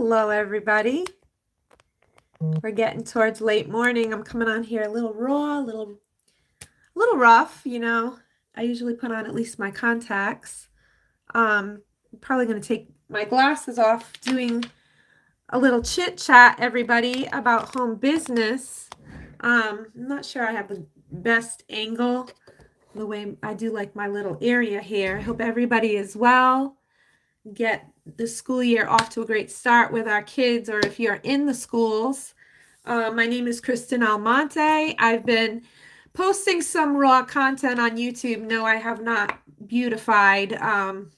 Hello, everybody. We're getting towards late morning. I'm coming on here a little raw, a little rough, I usually put on at least my contacts. I'm probably going to take my glasses off, doing a little chit chat, everybody, about home business. I'm not sure I have the best angle, the way I do like my little area here. I hope everybody is well. Get the school year off to a great start with our kids, or if you're in the schools. My name is Kristen Almonte. I've been posting some raw content on YouTube. No, I have not beautified. I'm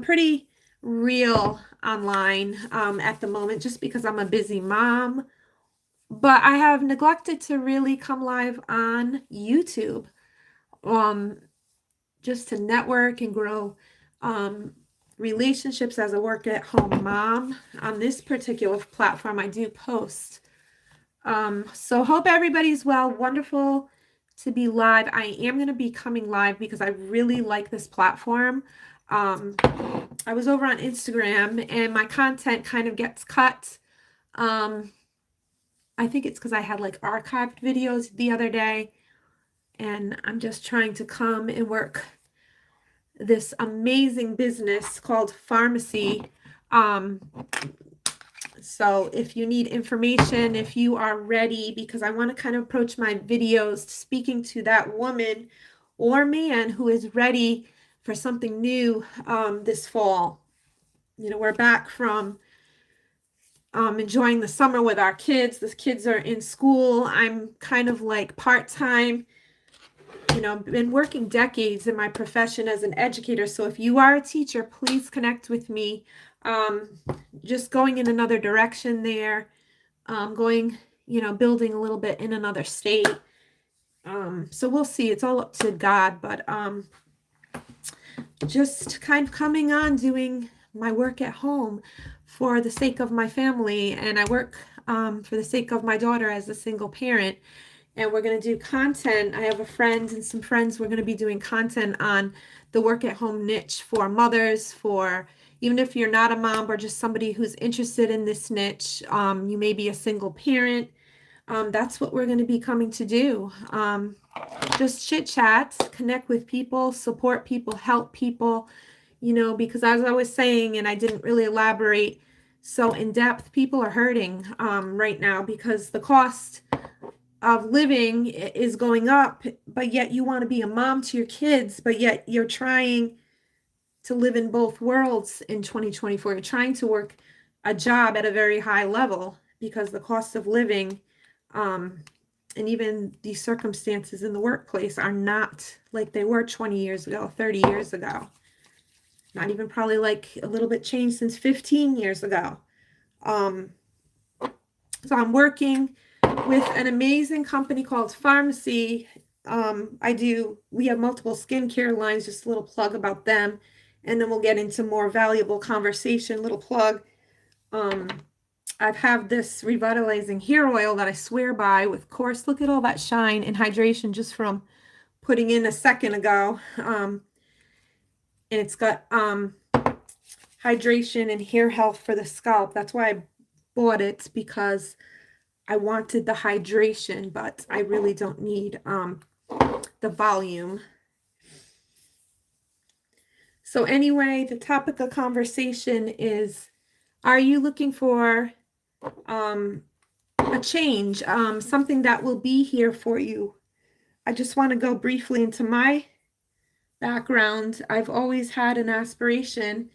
pretty real online at the moment just because I'm a busy mom. But I have neglected to really come live on YouTube just to network and grow relationships as a work-at-home mom. On this particular platform, I do post. So hope everybody's well. Wonderful to be live. I am going to be coming live because I really like this platform. I was over on Instagram and my content kind of gets cut. I think it's because I had like archived videos the other day, and I'm just trying to come and work this amazing business called Farmasi. So if you need information, if you are ready, because I want to kind of approach my videos speaking to that woman or man who is ready for something new this fall. We're back from enjoying the summer with our kids. The kids are in school. I'm kind of like part-time. Been working decades in my profession as an educator. So if you are a teacher, please connect with me. Just going in another direction there, building a little bit in another state. So we'll see. It's all up to God, but just kind of coming on, doing my work at home for the sake of my family. And I work for the sake of my daughter as a single parent. And we're going to do content. I have a friend and some friends. We're going to be doing content on the work at home niche for mothers, for even if you're not a mom or just somebody who's interested in this niche. You may be a single parent. That's what we're going to be coming to do. Just chit chat, connect with people, support people, help people, because as I was saying, and I didn't really elaborate so in depth, people are hurting right now because the cost of living is going up, but yet you want to be a mom to your kids, but yet you're trying to live in both worlds in 2024. You're trying to work a job at a very high level because the cost of living and even the circumstances in the workplace are not like they were 20 years ago, 30 years ago. Not even probably like a little bit changed since 15 years ago. So I'm working with an amazing company called Farmasi. We have multiple skincare lines, just a little plug about them. And then we'll get into more valuable conversation, little plug. I have this revitalizing hair oil that I swear by with course. Look at all that shine and hydration just from putting in a second ago. And it's got hydration and hair health for the scalp. That's why I bought it, because I wanted the hydration, but I really don't need the volume. So anyway, the topic of conversation is, are you looking for a change, something that will be here for you? I just want to go briefly into my background. I've always had an aspiration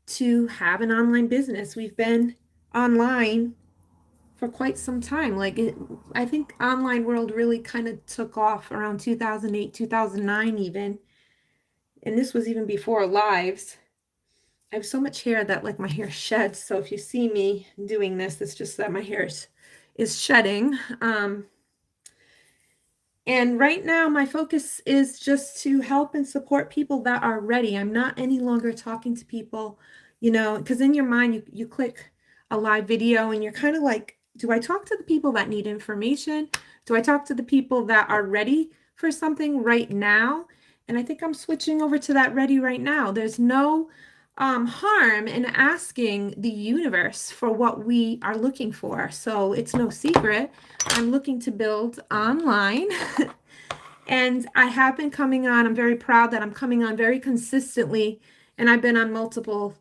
to have an online business. We've been online for quite some time. I think online world really kind of took off around 2008, 2009 even. And this was even before lives. I have so much hair that my hair sheds. So if you see me doing this, it's just that my hair is shedding. And right now my focus is just to help and support people that are ready. I'm not any longer talking to people, because in your mind you click a live video and you're kind of like, do I talk to the people that need information? Do I talk to the people that are ready for something right now? And I think I'm switching over to that ready right now. There's no harm in asking the universe for what we are looking for. So it's no secret. I'm looking to build online. And I have been coming on. I'm very proud that I'm coming on very consistently, and I've been on multiple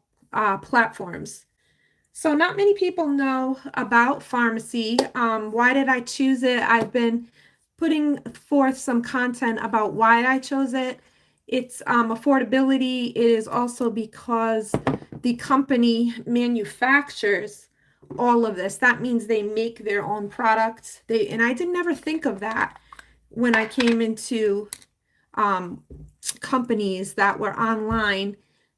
platforms. So not many people know about Farmasi. Why did I choose it? I've been putting forth some content about why I chose it. It's affordability. It is also because the company manufactures all of this. That means they make their own products. And I didn't ever think of that when I came into companies that were online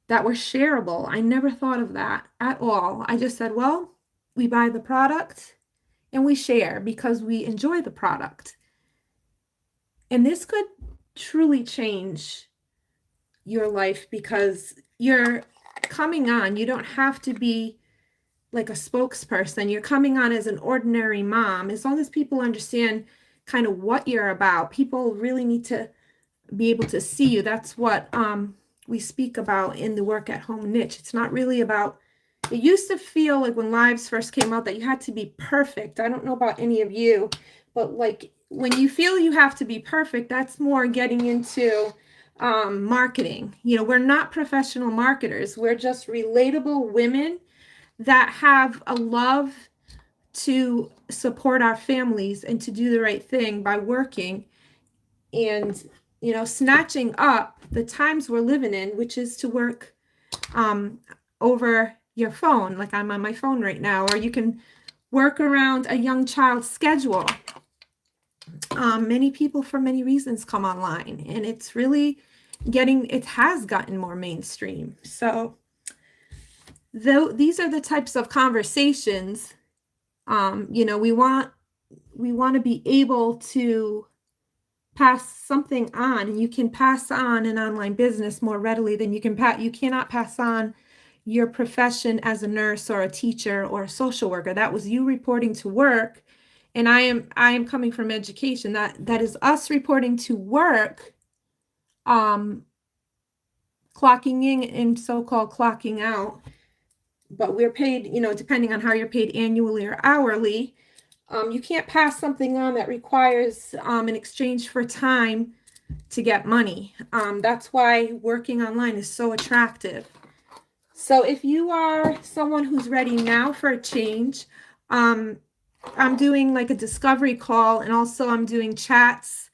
that were shareable. I never thought of that at all. I just said, well, we buy the product and we share because we enjoy the product. And this could truly change your life because you're coming on. You don't have to be like a spokesperson. You're coming on as an ordinary mom. As long as people understand kind of what you're about, people really need to be able to see you. That's what we speak about in the work at home niche. It's not really about, it used to feel like when lives first came out that you had to be perfect. I don't know about any of you, but like when you feel you have to be perfect, that's more getting into marketing. You know, we're not professional marketers. We're just relatable women that have a love to support our families and to do the right thing by working and, you know, snatching up the times we're living in, which is to work over your phone, like I'm on my phone right now, or you can work around a young child's schedule. Many people for many reasons come online, and it's really it has gotten more mainstream. So these are the types of conversations, you know, we want to be able to pass something on, and you can pass on an online business more readily than you cannot pass on your profession as a nurse or a teacher or a social worker. That was you reporting to work, and I am coming from education. That is us reporting to work, clocking in and so-called clocking out, but we're paid, you know, depending on how you're paid, annually or hourly. You can't pass something on that requires an exchange for time to get money. That's why working online is so attractive. So if you are someone who's ready now for a change, I'm doing like a discovery call, and also I'm doing chats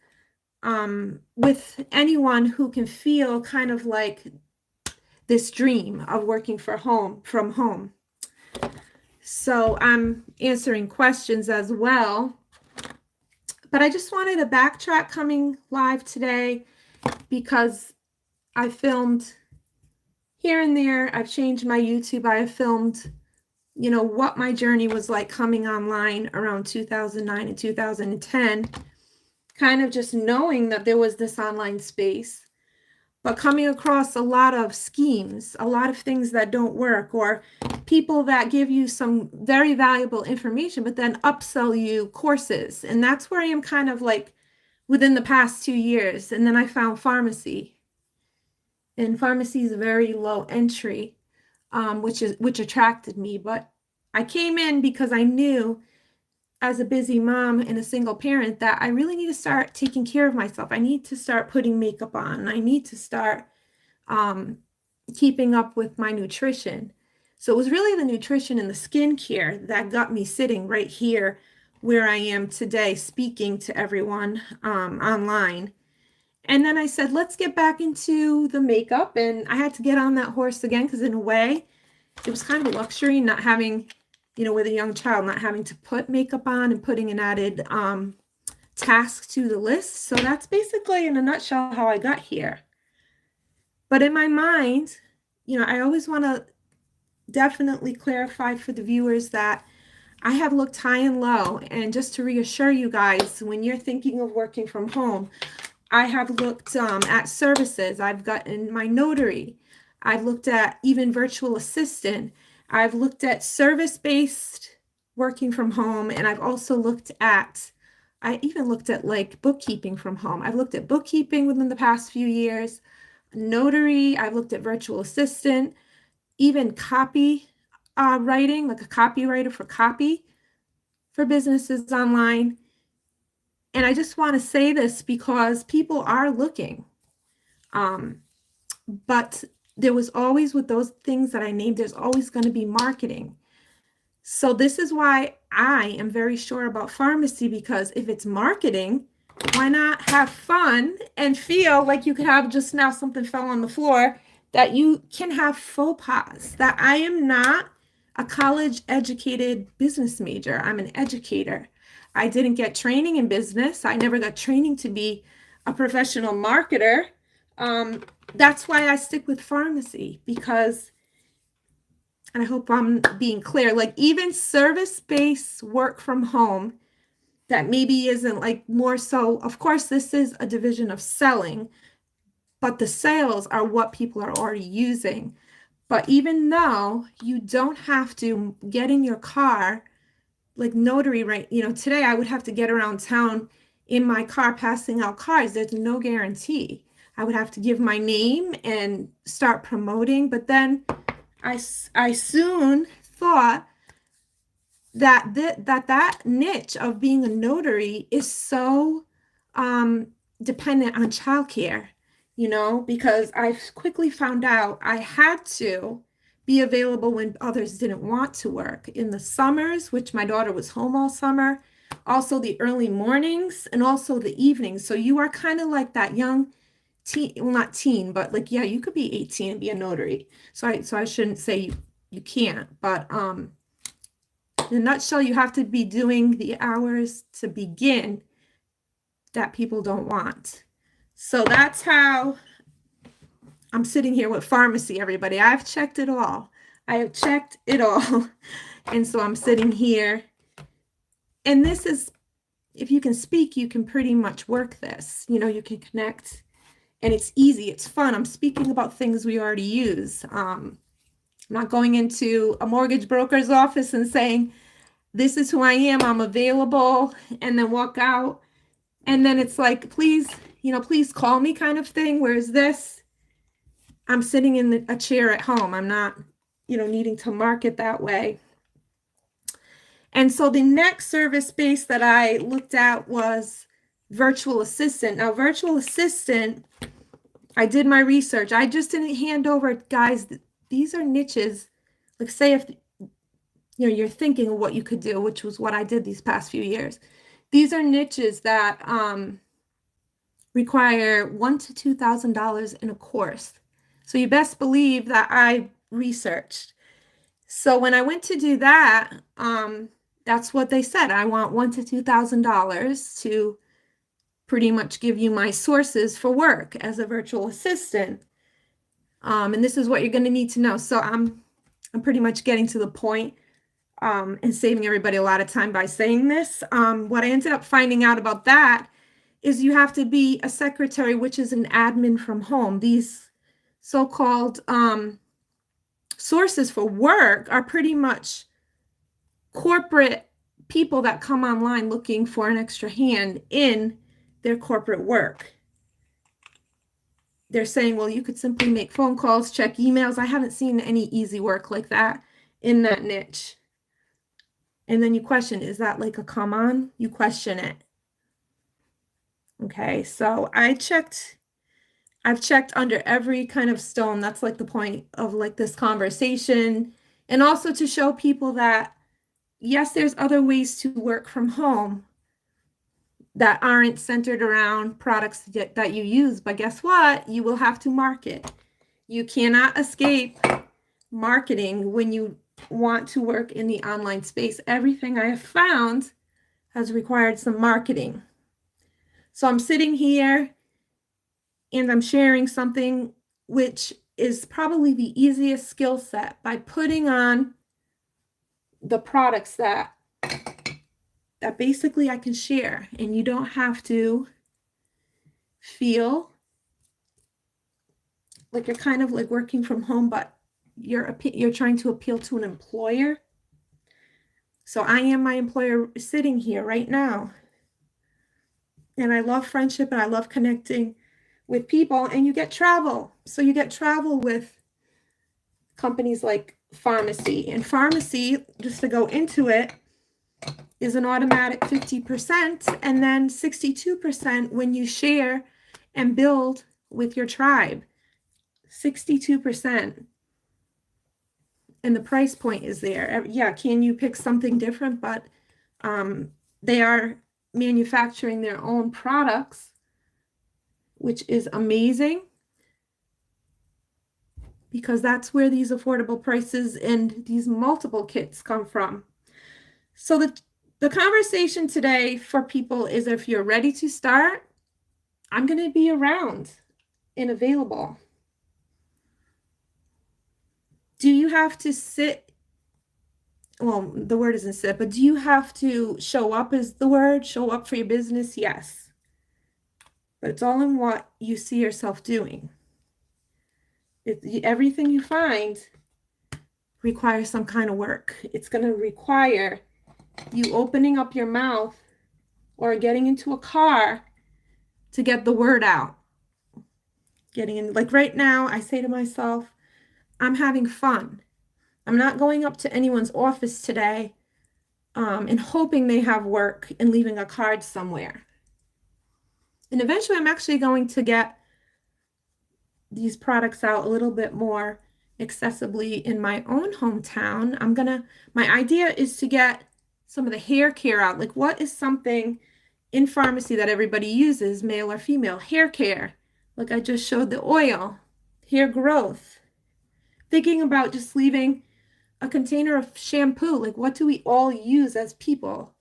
with anyone who can feel kind of like this dream of working from home. So I'm answering questions as well. But I just wanted to backtrack coming live today because I filmed here and there. I've changed my YouTube. I have filmed, you know, what my journey was like coming online around 2009 and 2010, kind of just knowing that there was this online space, but coming across a lot of schemes, a lot of things that don't work, or people that give you some very valuable information, but then upsell you courses. And that's where I am kind of like within the past 2 years. And then I found Farmasi. And Farmasi is a very low entry, which attracted me. But I came in because I knew as a busy mom and a single parent that I really need to start taking care of myself. I need to start putting makeup on. I need to start keeping up with my nutrition. So it was really the nutrition and the skincare that got me sitting right here where I am today, speaking to everyone online. And then I said, let's get back into the makeup. And I had to get on that horse again because in a way, it was kind of a luxury not having, you know, with a young child, not having to put makeup on and putting an added task to the list. So that's basically in a nutshell how I got here. But in my mind, you know, I always want to definitely clarify for the viewers that I have looked high and low. And just to reassure you guys, when you're thinking of working from home, I have looked at services. I've gotten my notary. I've looked at even virtual assistant. I've looked at service-based working from home. And I've also I even looked at like bookkeeping from home. I've looked at bookkeeping within the past few years, notary. I've looked at virtual assistant. even copy writing, like a copywriter for copy for businesses online. And I just want to say this because people are looking. But there was always, with those things that I named, there's always going to be marketing. So this is why I am very sure about Farmasi, because if it's marketing, why not have fun and feel like you could have, just now something fell on the floor, that you can have faux pas, that I am not a college educated business major. I'm an educator. I didn't get training in business. I never got training to be a professional marketer. That's why I stick with Farmasi, because, and I hope I'm being clear, like even service-based work from home that maybe isn't like more so, of course, this is a division of selling, but the sales are what people are already using. But even though you don't have to get in your car, like notary, right? Today I would have to get around town in my car passing out cards. There's no guarantee. I would have to give my name and start promoting. But then I soon thought that niche of being a notary is so dependent on childcare, because I quickly found out I had to be available when others didn't want to work in the summers, which my daughter was home all summer, also the early mornings and also the evenings. So you are kind of like that young teen, well, not teen, but like, yeah, you could be 18 and be a notary. So I shouldn't say you can't, but in a nutshell, you have to be doing the hours to begin that people don't want. So that's how I'm sitting here with Farmasi, everybody. I've checked it all. I have checked it all. And so I'm sitting here. And this is, if you can speak, you can pretty much work this. You can connect. And it's easy. It's fun. I'm speaking about things we already use. I'm not going into a mortgage broker's office and saying, this is who I am, I'm available, and then walk out. And then it's like, please call me kind of thing. Whereas this, I'm sitting in a chair at home. I'm not, needing to market that way. And so the next service space that I looked at was virtual assistant. Now, virtual assistant, I did my research. I just didn't hand over, guys, these are niches. Like, say if you're thinking of what you could do, which was what I did these past few years. These are niches that require $1,000 to $2,000 in a course. So you best believe that I researched. So when I went to do that, that's what they said. I want $1,000 to $2,000 to pretty much give you my sources for work as a virtual assistant. And this is what you're going to need to know. So I'm pretty much getting to the point. And saving everybody a lot of time by saying this. What I ended up finding out about that is you have to be a secretary, which is an admin from home. These so-called sources for work are pretty much corporate people that come online looking for an extra hand in their corporate work. They're saying, well, you could simply make phone calls, check emails. I haven't seen any easy work like that in that niche. And then you question, is that like a come on? You question it. Okay, so I've checked under every kind of stone. That's like the point of like this conversation. And also to show people that, yes, there's other ways to work from home that aren't centered around products that you use. But guess what? You will have to market. You cannot escape marketing when you want to work in the online space. Everything I have found has required some marketing. So I'm sitting here and I'm sharing something which is probably the easiest skill set by putting on the products that basically I can share, and you don't have to feel like you're kind of like working from home, but you're trying to appeal to an employer. So I am my employer sitting here right now. And I love friendship and I love connecting with people, and you get travel. So you get travel with companies like Farmasi. And Farmasi, just to go into it, is an automatic 50% and then 62% when you share and build with your tribe. 62%. And the price point is there. Yeah, can you pick something different? But they are manufacturing their own products, which is amazing, because that's where these affordable prices and these multiple kits come from. So the conversation today for people is, if you're ready to start, I'm going to be around and available. Do you have to sit? Well, the word isn't sit, but do you have to show up, is the word, show up for your business? Yes. But it's all in what you see yourself doing. Everything you find requires some kind of work. It's going to require you opening up your mouth or getting into a car to get the word out. Getting in, like right now, I say to myself, I'm having fun. I'm not going up to anyone's office today and hoping they have work and leaving a card somewhere. And eventually I'm actually going to get these products out a little bit more accessibly in my own hometown. My idea is to get some of the hair care out. Like, what is something in pharmacy that everybody uses, male or female? Hair care. Like I just showed, the oil, hair growth. Thinking about just leaving a container of shampoo. Like, what do we all use as people?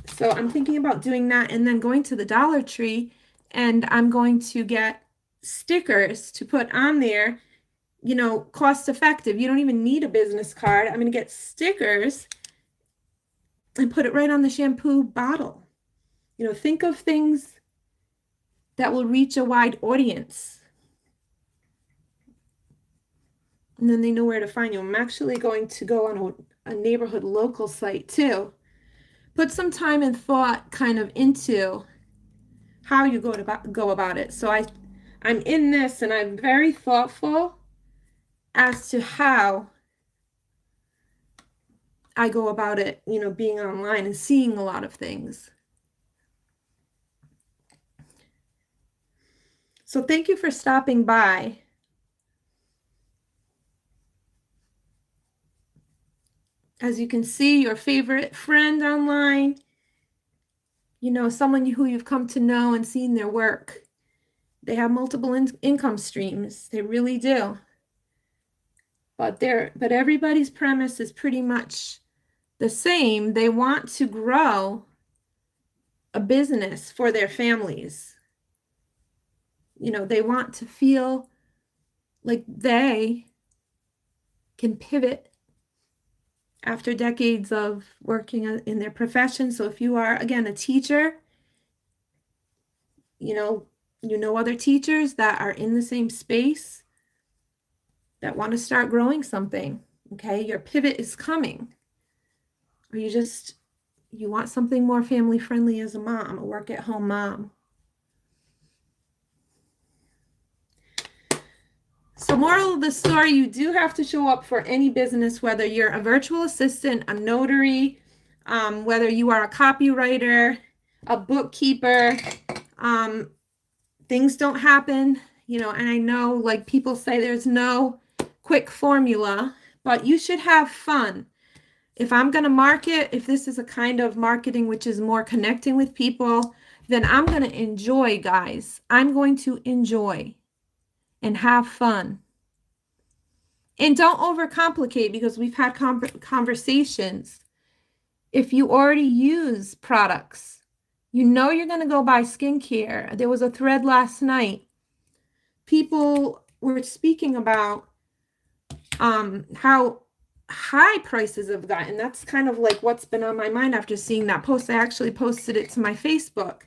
So I'm thinking about doing that, and then going to the Dollar Tree, and I'm going to get stickers to put on there, cost effective. You don't even need a business card. I'm going to get stickers and put it right on the shampoo bottle. Think of things that will reach a wide audience. And then they know where to find you. I'm actually going to go on a neighborhood local site too. Put some time and thought kind of into how you go about it. So I'm in this, and I'm very thoughtful as to how I go about it, being online and seeing a lot of things. So thank you for stopping by. As you can see, your favorite friend online, someone who you've come to know and seen their work. They have multiple income streams. They really do. But everybody's premise is pretty much the same. They want to grow a business for their families. They want to feel like they can pivot after decades of working in their profession. So if you are, again, a teacher, other teachers that are in the same space that want to start growing something, okay? Your pivot is coming. Or you want something more family friendly as a mom, a work at home mom. So moral of the story, you do have to show up for any business, whether you're a virtual assistant, a notary, whether you are a copywriter, a bookkeeper. Things don't happen, and I know, like, people say there's no quick formula, but you should have fun. If I'm going to market, if this is a kind of marketing which is more connecting with people, then I'm going to enjoy, guys. I'm going to enjoy and have fun. And don't overcomplicate, because we've had conversations. If you already use products, you're going to go buy skincare. There was a thread last night. People were speaking about how high prices have gotten. That's kind of like what's been on my mind after seeing that post. I actually posted it to my Facebook.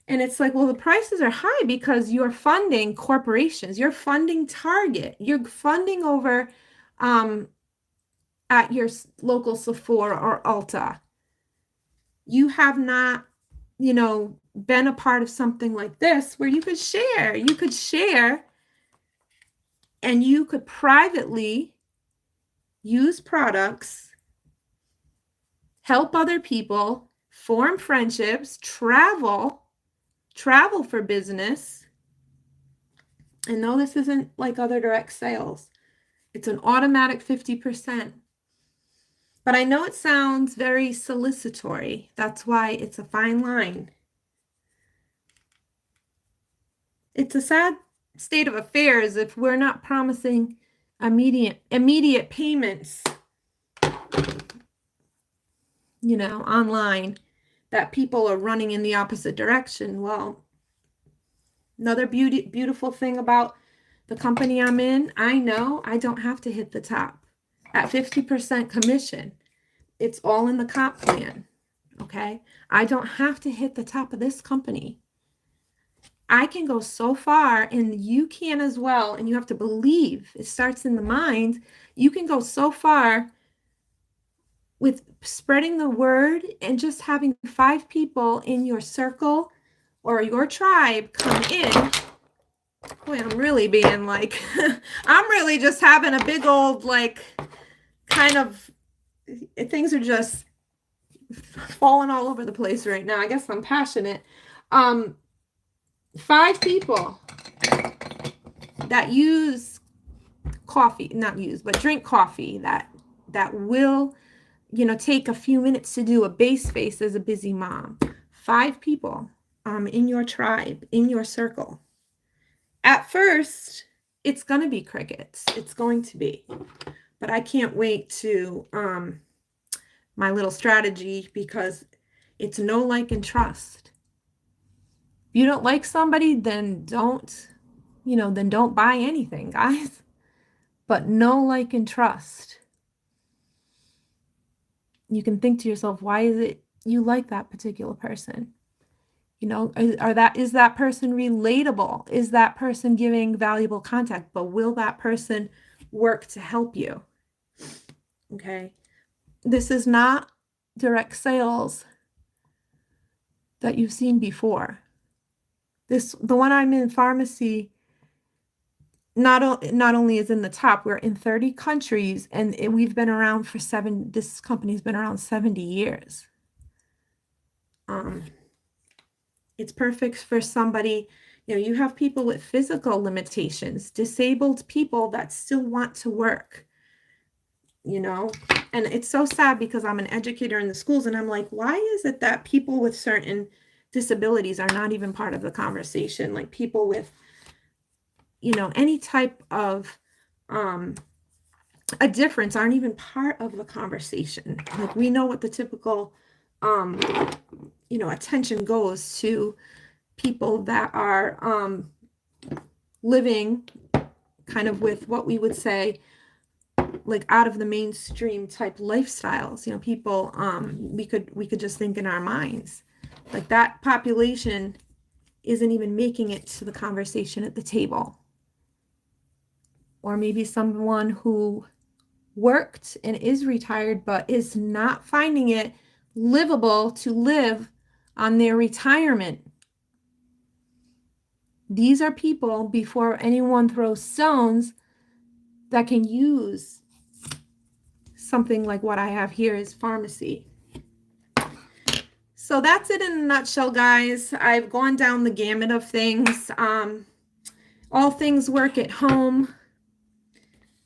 And it's like, well, the prices are high because you're funding corporations. You're funding Target. You're funding over at your local Sephora or Ulta. You have not, been a part of something like this where you could share. You could share And you could privately use products, help other people, form friendships, travel for business. And no, this isn't like other direct sales. It's an automatic 50%. But I know it sounds very solicitory. That's why it's a fine line. It's a sad state of affairs if we're not promising immediate payments, online, that people are running in the opposite direction. Well, another beautiful thing about the company I'm in, I know I don't have to hit the top at 50% commission. It's all in the comp plan. Okay. I don't have to hit the top of this company. I can go so far, and you can as well. And you have to believe it starts in the mind. You can go so far with spreading the word and just having 5 people in your circle or your tribe come in. Boy, I'm really being like, I'm really just having a big old, like, kind of, things are just falling all over the place right now. I guess I'm passionate. 5 people that use coffee, not use, but drink coffee, that will, take a few minutes to do a base face as a busy mom. 5 people in your tribe, in your circle. At first, it's going to be crickets. It's going to be. But I can't wait to my little strategy, because it's know, like, and trust. If you don't like somebody, then don't buy anything, guys. But know, like, and trust. You can think to yourself, why is it you like that particular person? Is that person relatable? Is that person giving valuable contact? But will that person work to help you? Okay. This is not direct sales that you've seen before. The one I'm in, Farmasi, not only is in the top, we're in 30 countries, and we've been around for this company's been around 70 years. It's perfect for somebody, you have people with physical limitations, disabled people that still want to work, and it's so sad because I'm an educator in the schools, and I'm like, why is it that people with certain disabilities are not even part of the conversation? Like people with, any type of a difference aren't even part of the conversation. Like, we know what the typical attention goes to people that are living kind of with what we would say like out of the mainstream type lifestyles. People we could just think in our minds, like, that population isn't even making it to the conversation at the table. Or maybe someone who worked and is retired but is not finding it livable to live on their retirement. These are people, before anyone throws stones, that can use something like what I have here is Farmasi. So that's it in a nutshell, guys. I've gone down the gamut of things. All things work at home.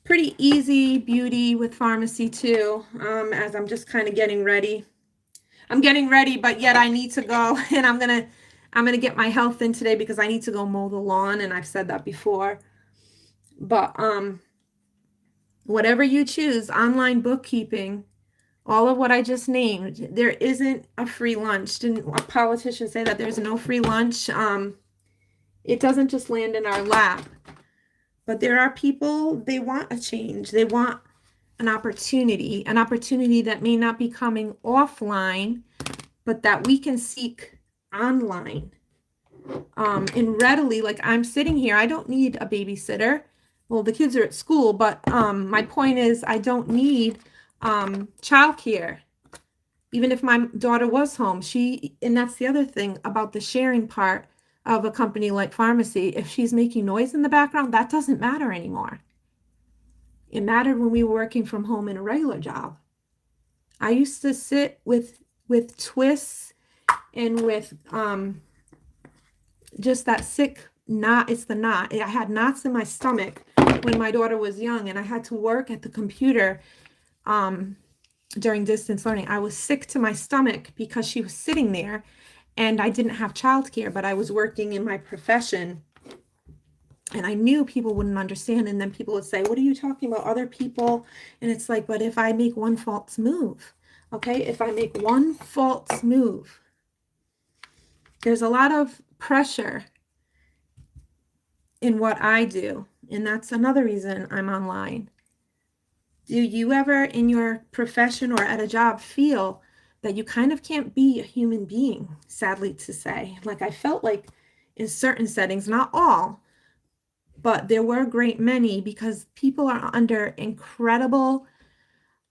Pretty easy beauty with Farmasi too, as I'm just kind of getting ready. I'm getting ready, but yet I need to go, and I'm gonna get my health in today because I need to go mow the lawn, and I've said that before. But whatever you choose, online bookkeeping, all of what I just named, there isn't a free lunch. Didn't a politician say that there's no free lunch? It doesn't just land in our lap. But there are people, they want a change. They want an opportunity that may not be coming offline, but that we can seek online. And readily, like, I'm sitting here, I don't need a babysitter. Well, the kids are at school, but my point is, I don't need childcare. Even if my daughter was home, and that's the other thing about the sharing part of a company like Farmasi, if she's making noise in the background, that doesn't matter anymore. It mattered when we were working from home in a regular job. I used to sit with twists and with just that sick knot. It's the knot. I had knots in my stomach when my daughter was young, and I had to work at the computer during distance learning. I was sick to my stomach because she was sitting there, and I didn't have childcare, but I was working in my profession. And I knew people wouldn't understand. And then people would say, what are you talking about? Other people? And it's like, but if I make one false move, okay, if I make one false move, there's a lot of pressure in what I do. And that's another reason I'm online. Do you ever in your profession or at a job feel that you kind of can't be a human being, sadly to say? Like I felt like in certain settings, not all, but there were a great many, because people are under incredible,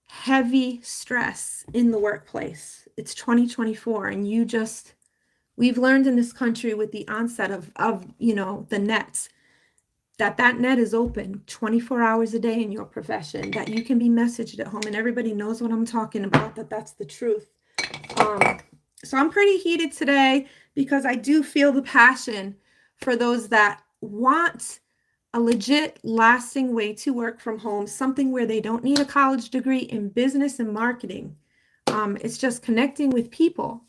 heavy stress in the workplace. It's 2024, and we've learned in this country with the onset of the nets, that net is open 24 hours a day in your profession, that you can be messaged at home, and everybody knows what I'm talking about, that's the truth. So I'm pretty heated today because I do feel the passion for those that want a legit, lasting way to work from home, something where they don't need a college degree in business and marketing. It's just connecting with people.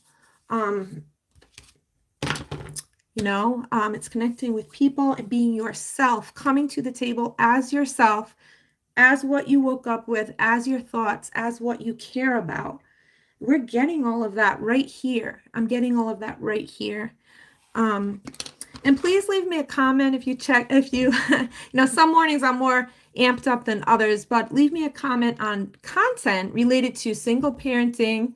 It's connecting with people and being yourself, coming to the table as yourself, as what you woke up with, as your thoughts, as what you care about. We're getting all of that right here. I'm getting all of that right here. And please leave me a comment if you some mornings I'm more amped up than others, but leave me a comment on content related to single parenting.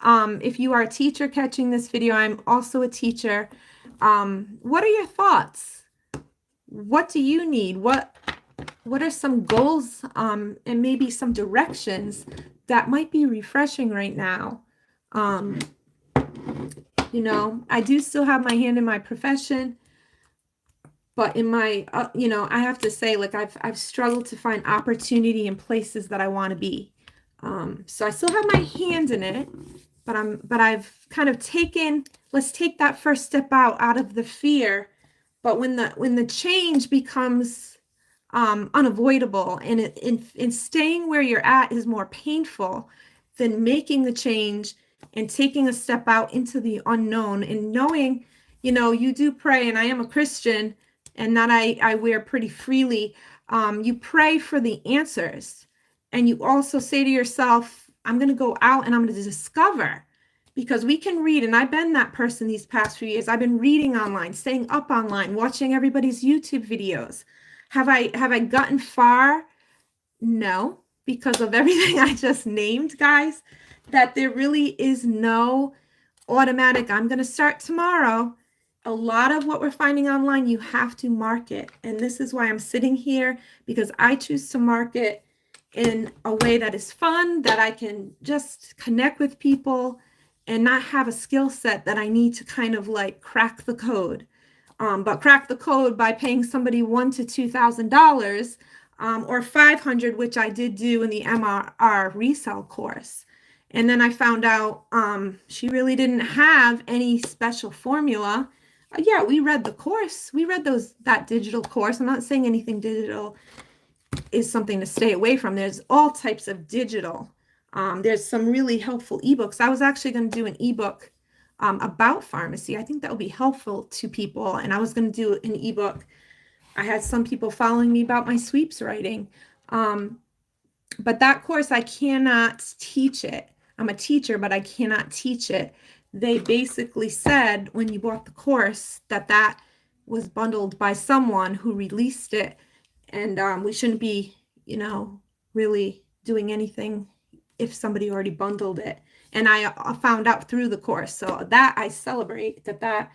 If you are a teacher catching this video, I'm also a teacher. What are your thoughts? What do you need? What are some goals and maybe some directions that might be refreshing right now? I do still have my hand in my profession, but in my, I have to say, like I've struggled to find opportunity in places that I want to be. So I still have my hand in it, but I've kind of let's take that first step out of the fear. But when the change becomes unavoidable, and in staying where you're at is more painful than making the change and taking a step out into the unknown, and knowing, you do pray, and I am a Christian, and that I wear pretty freely. You pray for the answers, and you also say to yourself, I'm going to go out and I'm going to discover, because we can read, and I've been that person these past few years. I've been reading online, staying up online, watching everybody's YouTube videos. Have I gotten far? No, because of everything I just named, guys, that there really is no automatic, I'm going to start tomorrow. A lot of what we're finding online, you have to market. And this is why I'm sitting here, because I choose to market in a way that is fun, that I can just connect with people and not have a skill set that I need to kind of like crack the code. But crack the code by paying somebody $1,000 to $2,000 or $500, which I did do in the MRR resale course. And then I found out she really didn't have any special formula. Yeah, we read the course. We read that digital course. I'm not saying anything digital is something to stay away from. There's all types of digital. There's some really helpful ebooks. I was actually going to do an ebook about Farmasi. I think that would be helpful to people. And I was going to do an ebook. I had some people following me about my sweeps writing. But that course, I cannot teach it. I'm a teacher, but I cannot teach it. They basically said when you bought the course that was bundled by someone who released it. And we shouldn't be, really doing anything if somebody already bundled it. And I found out through the course. So that I celebrate that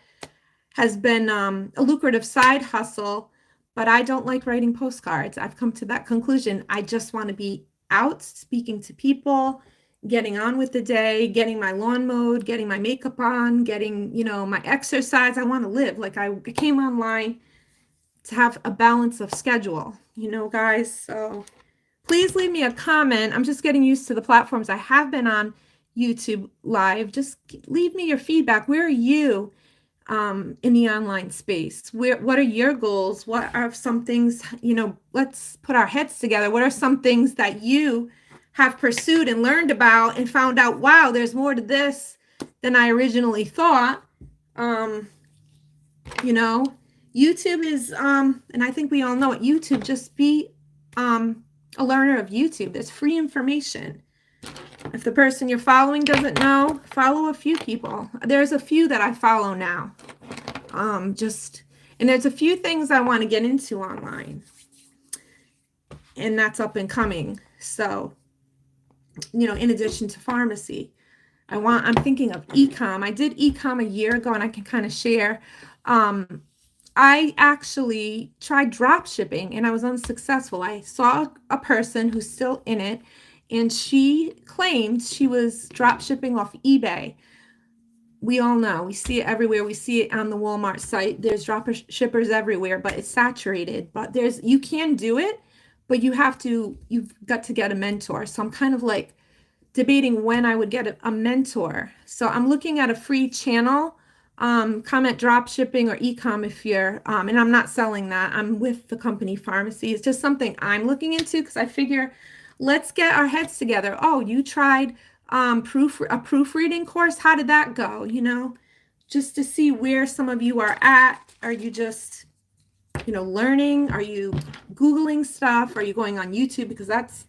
has been a lucrative side hustle, but I don't like writing postcards. I've come to that conclusion. I just want to be out speaking to people getting on with the day, getting my lawn mowed, getting my makeup on, getting, my exercise. I want to live. Like I came online to have a balance of schedule, guys. So please leave me a comment. I'm just getting used to the platforms. I have been on YouTube Live. Just leave me your feedback. Where are you in the online space? What are your goals? What are some things, let's put our heads together. What are some things that you have pursued and learned about and found out, wow, there's more to this than I originally thought? YouTube is, and I think we all know it, YouTube, just be a learner of YouTube. There's free information. If the person you're following doesn't know, follow a few people. There's a few that I follow now. And there's a few things I want to get into online. And that's up and coming. So, in addition to Farmasi, I'm thinking of e-com. I did e-com a year ago, and I can kind of share. I actually tried drop shipping and I was unsuccessful. I saw a person who's still in it, and she claimed she was drop shipping off eBay. We all know, we see it everywhere. We see it on the Walmart site. There's drop shippers everywhere, but it's saturated. But you can do it, but you've got to get a mentor. So I'm kind of like debating when I would get a mentor. So I'm looking at a free channel, comment drop shipping or e-com if you're, and I'm not selling that. I'm with the company Farmasi. It's just something I'm looking into because I figure let's get our heads together. Oh, you tried a proofreading course. How did that go? Just to see where some of you are at. Are you just, learning? Are you Googling stuff? Are you going on YouTube? Because that's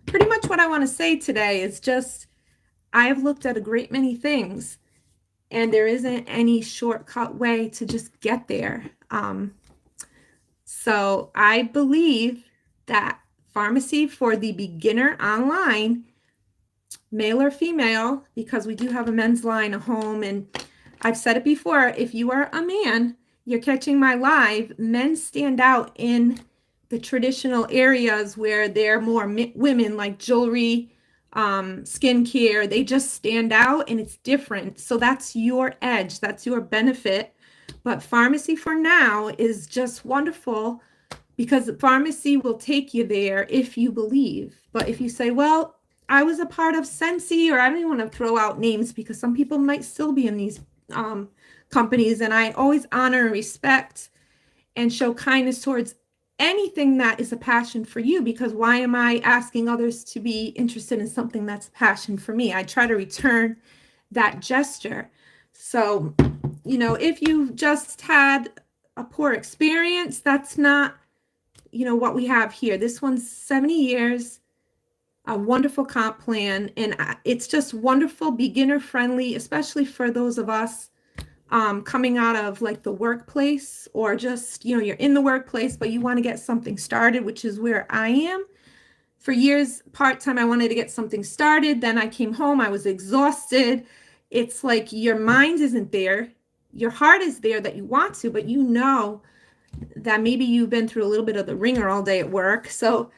pretty much what I want to say today. Is just, I have looked at a great many things, and there isn't any shortcut way to just get there. So I believe that Farmasi for the beginner online, male or female, because we do have a men's line, a home, and I've said it before, if you are a man, you're catching my live, men stand out in the traditional areas where they're more women, like jewelry, skincare. They just stand out and it's different. So that's your edge, that's your benefit. But Farmasi for now is just wonderful because Farmasi will take you there if you believe. But if you say, well, I was a part of Sensi, or I don't even want to throw out names because some people might still be in these companies, and I always honor and respect and show kindness towards anything that is a passion for you, because why am I asking others to be interested in something that's a passion for me? I try to return that gesture. So, if you've just had a poor experience, that's not, what we have here. This one's 70 years, a wonderful comp plan, and it's just wonderful, beginner friendly, especially for those of us coming out of like the workplace, or just, you're in the workplace, but you want to get something started, which is where I am. For years, part-time, I wanted to get something started. Then I came home, I was exhausted. It's like your mind isn't there. Your heart is there that you want to, but that maybe you've been through a little bit of the ringer all day at work. So,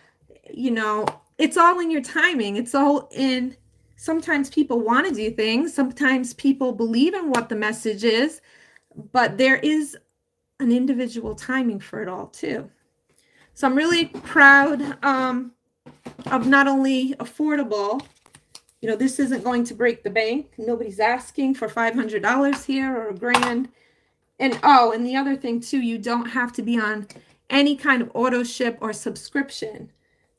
it's all in your timing. It's all in, sometimes people want to do things. Sometimes people believe in what the message is, but there is an individual timing for it all too. So I'm really proud of not only affordable, this isn't going to break the bank. Nobody's asking for $500 here or $1,000. And the other thing too, you don't have to be on any kind of auto ship or subscription.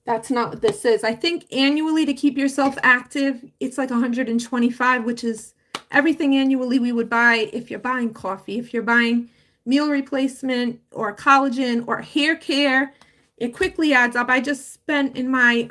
That's not what this is. I think annually, to keep yourself active, it's like $125, which is everything annually we would buy if you're buying coffee, if you're buying meal replacement or collagen or hair care. It quickly adds up. I just spent in my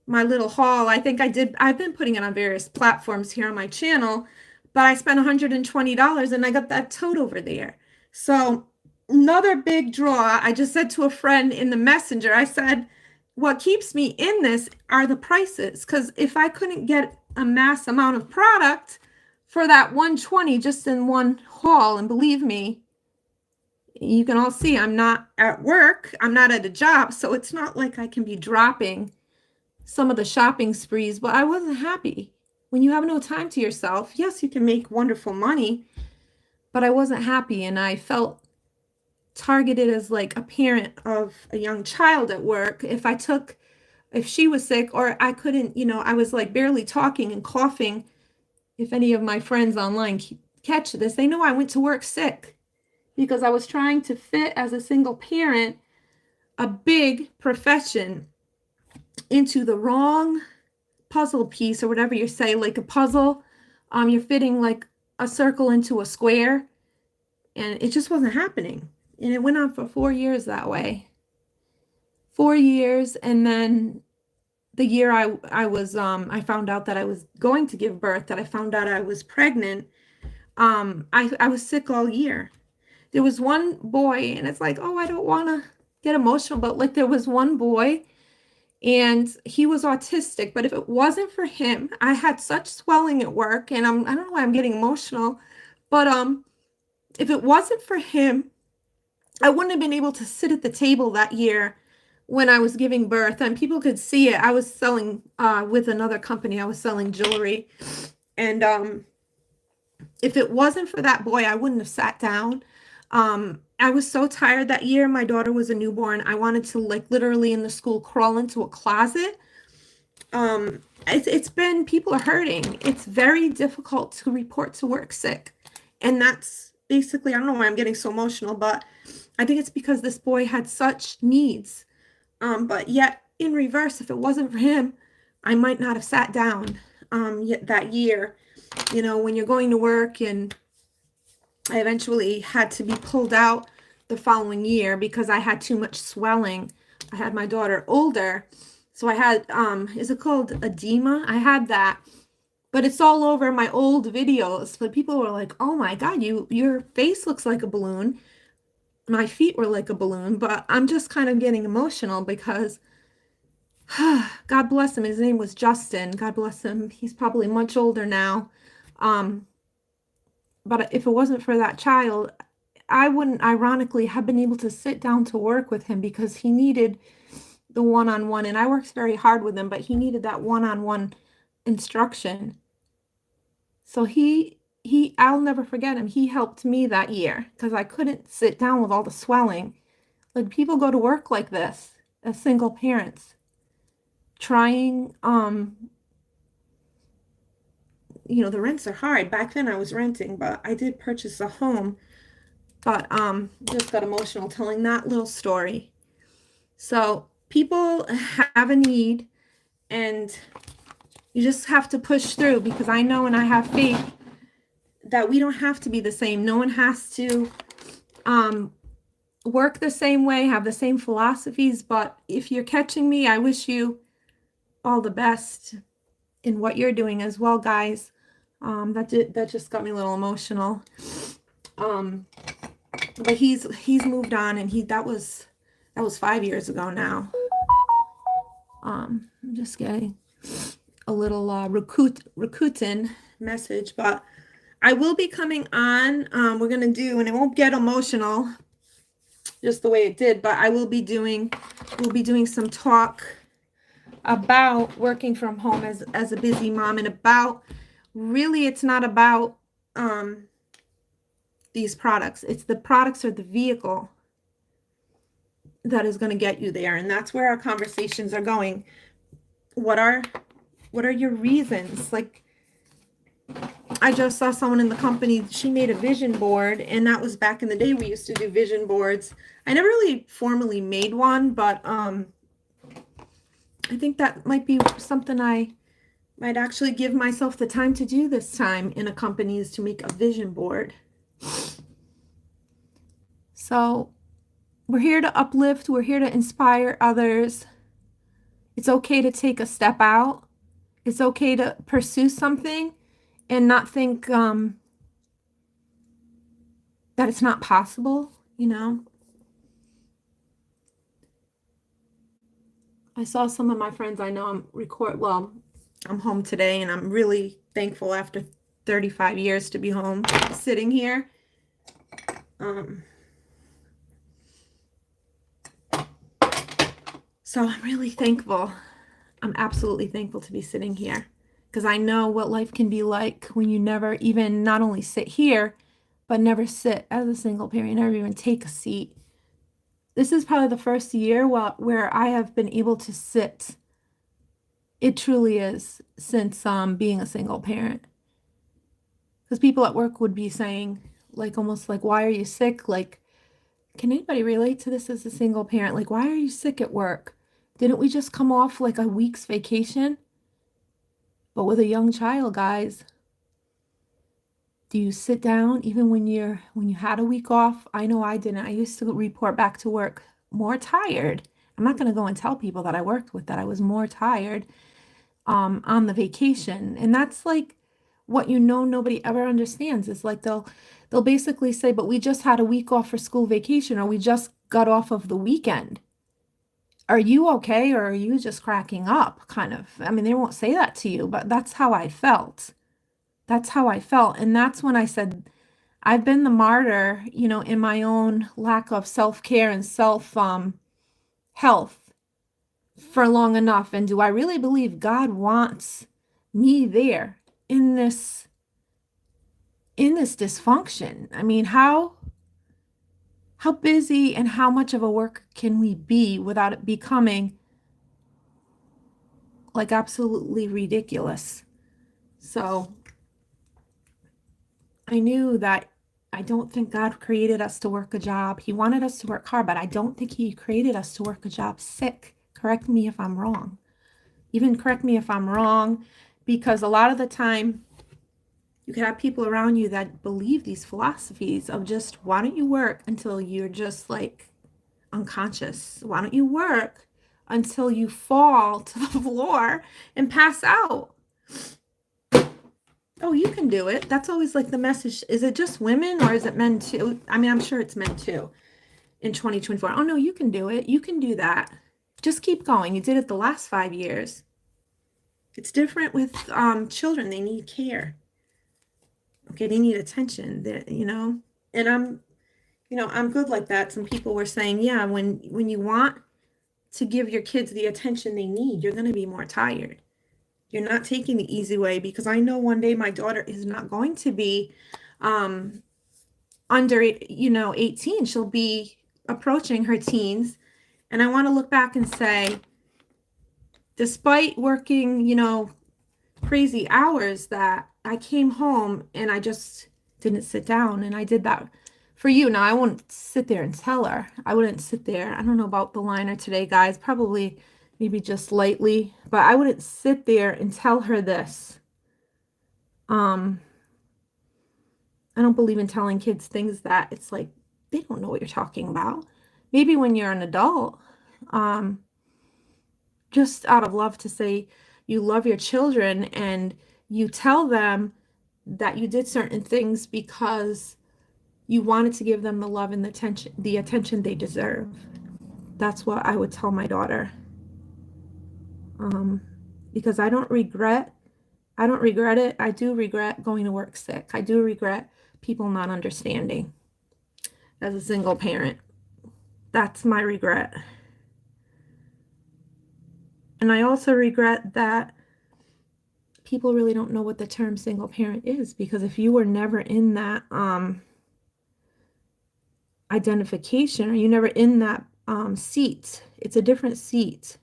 my little haul, I've been putting it on various platforms here on my channel, but I spent $120 and I got that tote over there. So another big draw. I just said to a friend in the messenger, I said, what keeps me in this are the prices. Because if I couldn't get a mass amount of product for that $120 just in one haul, and believe me, you can all see I'm not at work, I'm not at a job, so it's not like I can be dropping some of the shopping sprees, but I wasn't happy. When you have no time to yourself, yes, you can make wonderful money, but I wasn't happy, and I felt targeted as like a parent of a young child at work. If she was sick or I couldn't, I was like barely talking and coughing. If any of my friends online catch this, they know I went to work sick because I was trying to fit as a single parent a big profession into the wrong puzzle piece, or whatever you say, like a puzzle. You're fitting like a circle into a square, and it just wasn't happening. And it went on for 4 years that way. 4 years, and then the year I found out that I was going to give birth, that I found out I was pregnant, I was sick all year. There was one boy, and it's like, oh, I don't want to get emotional, but like there was one boy, and he was autistic, but if it wasn't for him, I had such swelling at work, and I don't know why I'm getting emotional, but if it wasn't for him, I wouldn't have been able to sit at the table that year when I was giving birth, and people could see it. I was selling with another company. I was selling jewelry, and if it wasn't for that boy, I wouldn't have sat down. I was so tired that year. My daughter was a newborn. I wanted to like literally in the school crawl into a closet. It's been, people are hurting. It's very difficult to report to work sick, and that's basically, I don't know why I'm getting so emotional, but I think it's because this boy had such needs. But yet in reverse, if it wasn't for him, I might not have sat down yet that year. When you're going to work, and I eventually had to be pulled out the following year because I had too much swelling. I had my daughter older, so I had, is it called edema? I had that, but it's all over my old videos. But people were like, oh my God, your face looks like a balloon. My feet were like a balloon, but I'm just kind of getting emotional because God bless him. His name was Justin. God bless him. He's probably much older now. But if it wasn't for that child, I wouldn't ironically have been able to sit down to work with him because he needed the one-on-one, and I worked very hard with him, but he needed that one-on-one instruction. So I'll never forget him. He helped me that year because I couldn't sit down with all the swelling. Like, people go to work like this as single parents, trying, the rents are hard. Back then I was renting, but I did purchase a home, but just got emotional telling that little story. So people have a need, and you just have to push through, because I know, and I have faith that we don't have to be the same. No one has to work the same way, have the same philosophies. But if you're catching me, I wish you all the best in what you're doing as well, guys. That just got me a little emotional. But he's moved on, and that was 5 years ago now. I'm just getting a little Rakuten message, but I will be coming on. We're gonna do, and it won't get emotional just the way it did, but we'll be doing some talk about working from home as a busy mom, and about, really, it's not about these products. It's the products or the vehicle that is going to get you there, and that's where our conversations are going. What are your reasons? Like, I just saw someone in the company, she made a vision board, and that was back in the day. We used to do vision boards. I never really formally made one, but I think that might be something I might actually give myself the time to do this time in a company, is to make a vision board. So we're here to uplift. We're here to inspire others. It's okay to take a step out. It's okay to pursue something and not think that it's not possible, I saw some of my friends I know, I'm home today, and I'm really thankful after 35 years to be home sitting here. So I'm really thankful. I'm absolutely thankful to be sitting here because I know what life can be like when you never even not only sit here, but never sit as a single parent, never even take a seat. This is probably the first year where I have been able to sit. It truly is since being a single parent. Because people at work would be saying, like, almost like, why are you sick? Like, can anybody relate to this as a single parent? Like, why are you sick at work? Didn't we just come off like a week's vacation? But with a young child, guys, do you sit down even when you had a week off? I know I didn't. I used to report back to work more tired. I'm not going to go and tell people that I worked with that I was more tired on the vacation. And that's like what nobody ever understands. It's like they'll basically say, but we just had a week off for school vacation, or we just got off of the weekend. Are you okay, or are you just cracking up? Kind of. I mean, they won't say that to you, but that's how I felt. That's how I felt. And that's when I said, I've been the martyr, in my own lack of self-care and health for long enough. And do I really believe God wants me there in this dysfunction? I mean, how busy and how much of a work can we be without it becoming like absolutely ridiculous? So I knew that I don't think God created us to work a job. He wanted us to work hard, but I don't think he created us to work a job sick. Correct me if I'm wrong. Even correct me if I'm wrong, because a lot of the time you can have people around you that believe these philosophies of just, why don't you work until you're just like unconscious? Why don't you work until you fall to the floor and pass out? Oh, you can do it. That's always like the message. Is it just women or is it men too? I mean, I'm sure it's men too in 2024. Oh, no, you can do it. You can do that. Just keep going. You did it the last 5 years. It's different with children. They need care. Okay, they need attention. And I'm good like that. Some people were saying, yeah, when you want to give your kids the attention they need, you're going to be more tired. You're not taking the easy way, because I know one day my daughter is not going to be under 18. She'll be approaching her teens. And I want to look back and say, despite working, crazy hours, that I came home and I just didn't sit down, and I did that for you. Now, I won't sit there and tell her. I wouldn't sit there. I don't know about the liner today, guys. Probably maybe just lightly, but I wouldn't sit there and tell her this. I don't believe in telling kids things that it's like they don't know what you're talking about. Maybe when you're an adult, just out of love, to say you love your children and you tell them that you did certain things because you wanted to give them the love and the attention they deserve. That's what I would tell my daughter. Because I don't regret it. I do regret going to work sick. I do regret people not understanding as a single parent. That's my regret. And I also regret that people really don't know what the term single parent is, because if you were never in that identification, or you never in that seat, it's a different seat.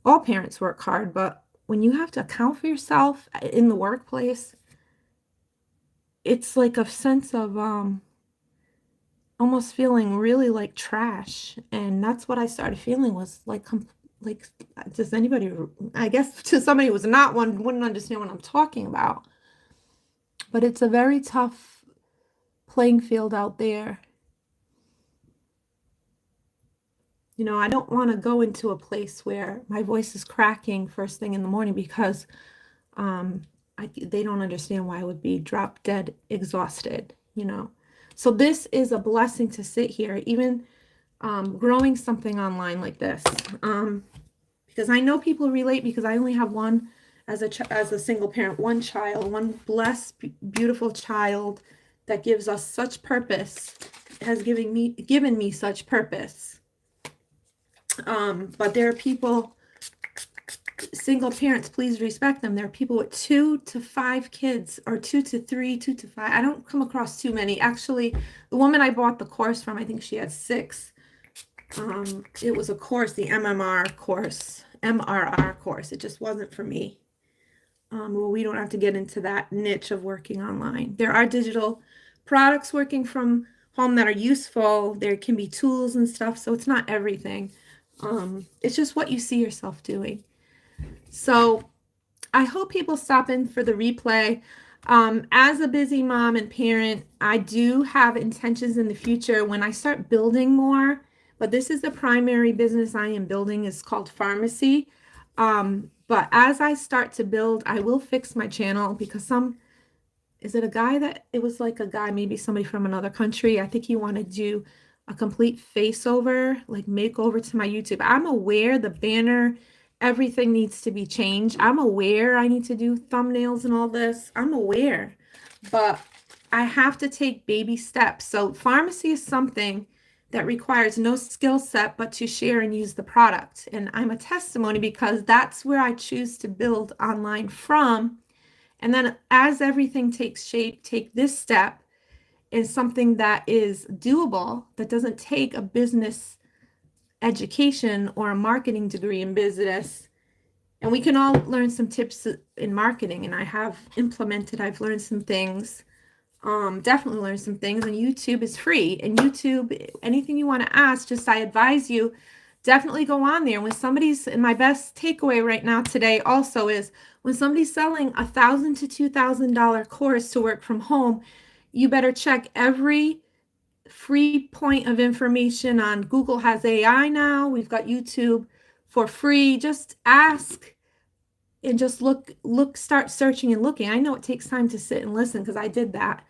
All parents work hard, but when you have to account for yourself in the workplace, it's like a sense of almost feeling really like trash. And that's what I started feeling, was like does anybody, I guess to somebody who was not one, wouldn't understand what I'm talking about. But it's a very tough playing field out there. I don't want to go into a place where my voice is cracking first thing in the morning, because they don't understand why I would be drop dead exhausted. So this is a blessing to sit here, even growing something online like this, because I know people relate, because I only have one as a single parent, one child, one blessed, beautiful child that gives us such purpose, has given me such purpose. But there are people single parents, please respect them. There are people with 2 to 5 kids, or 2 to 3, 2 to 5. I don't come across too many. Actually, the woman I bought the course from, I think she had 6. It was a course, the MRR course. It just wasn't for me. Well, we don't have to get into that niche of working online. There are digital products working from home that are useful. There can be tools and stuff, so it's not everything. It's just what you see yourself doing. So I hope people stop in for the replay. As a busy mom and parent, I do have intentions in the future when I start building more, but this is the primary business I am building. It's called Farmasi. But as I start to build, I will fix my channel because is it a guy it was like a guy, maybe somebody from another country. I think he wanted to do a complete face over, like makeover to my YouTube. I'm aware the banner, everything needs to be changed. I'm aware I need to do thumbnails and all this. I'm aware, but I have to take baby steps. So Farmasi is something that requires no skill set but to share and use the product. And I'm a testimony because that's where I choose to build online from. And then as everything takes shape, take this step in something that is doable, that doesn't take a business education or a marketing degree in business. And we can all learn some tips in marketing. And I've learned some things. Definitely learn some things, and YouTube is free. And YouTube, anything you want to ask, I advise you definitely go on there. And my best takeaway right now today also is when somebody's selling $1,000 to $2,000 course to work from home, you better check every free point of information on Google. Has AI now. We've got YouTube for free. Just ask and just start searching and looking. I know it takes time to sit and listen because I did that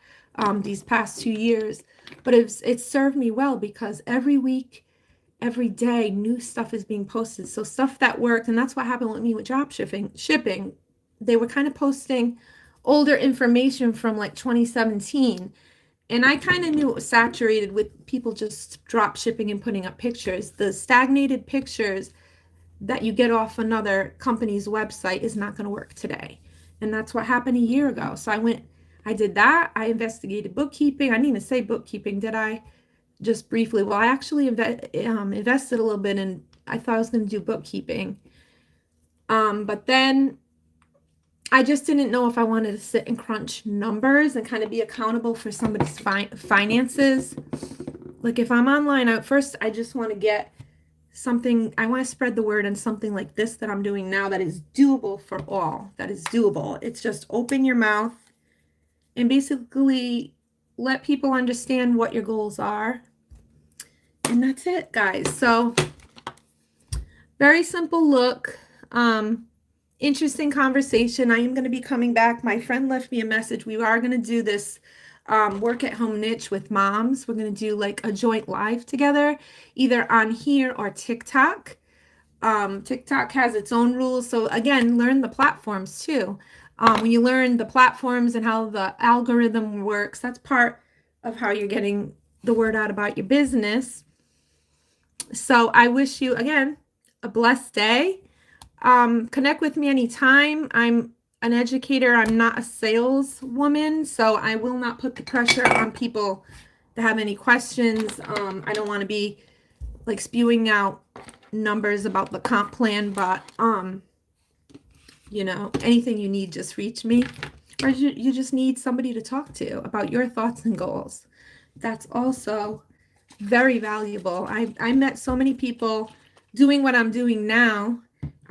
these past 2 years, but it's served me well because every week, every day, new stuff is being posted. So stuff that worked, and that's what happened with me with drop shipping. They were kind of posting older information from like 2017, and I kind of knew it was saturated with people just drop shipping and putting up pictures. The stagnated pictures that you get off another company's website is not going to work today. And that's what happened a year ago. So I did that. I investigated bookkeeping. I didn't even say bookkeeping, did I? Just briefly. Well, I actually invested a little bit, and I thought I was going to do bookkeeping. But then I just didn't know if I wanted to sit and crunch numbers and kind of be accountable for somebody's finances. Like if I'm online, at first I just want to get something, I want to spread the word on something like this that I'm doing now that is doable for all. That is doable. It's just open your mouth and basically let people understand what your goals are. And that's it, guys. So very simple look. Interesting conversation. I am going to be coming back. My friend left me a message. We are going to do this work at home niche with moms. We're going to do like a joint live together, either on here or TikTok. TikTok has its own rules. So again, learn the platforms too. When you learn the platforms and how the algorithm works, that's part of how you're getting the word out about your business. So I wish you, again, a blessed day. Connect with me anytime. I'm an educator. I'm not a saleswoman, so I will not put the pressure on people to have any questions. I don't want to be like spewing out numbers about the comp plan, but anything you need, just reach me, or you just need somebody to talk to about your thoughts and goals. That's also very valuable. I met so many people doing what I'm doing now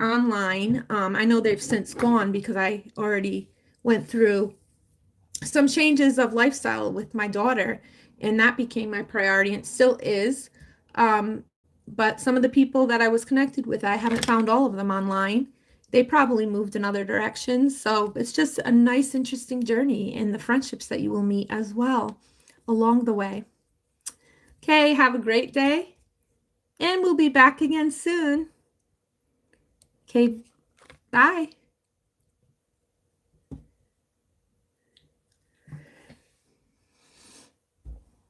online. I know they've since gone because I already went through some changes of lifestyle with my daughter, and that became my priority and still is. But some of the people that I was connected with, I haven't found all of them online. They probably moved in other directions. So it's just a nice, interesting journey, and the friendships that you will meet as well along the way. Okay, have a great day, and we'll be back again soon. Okay, bye.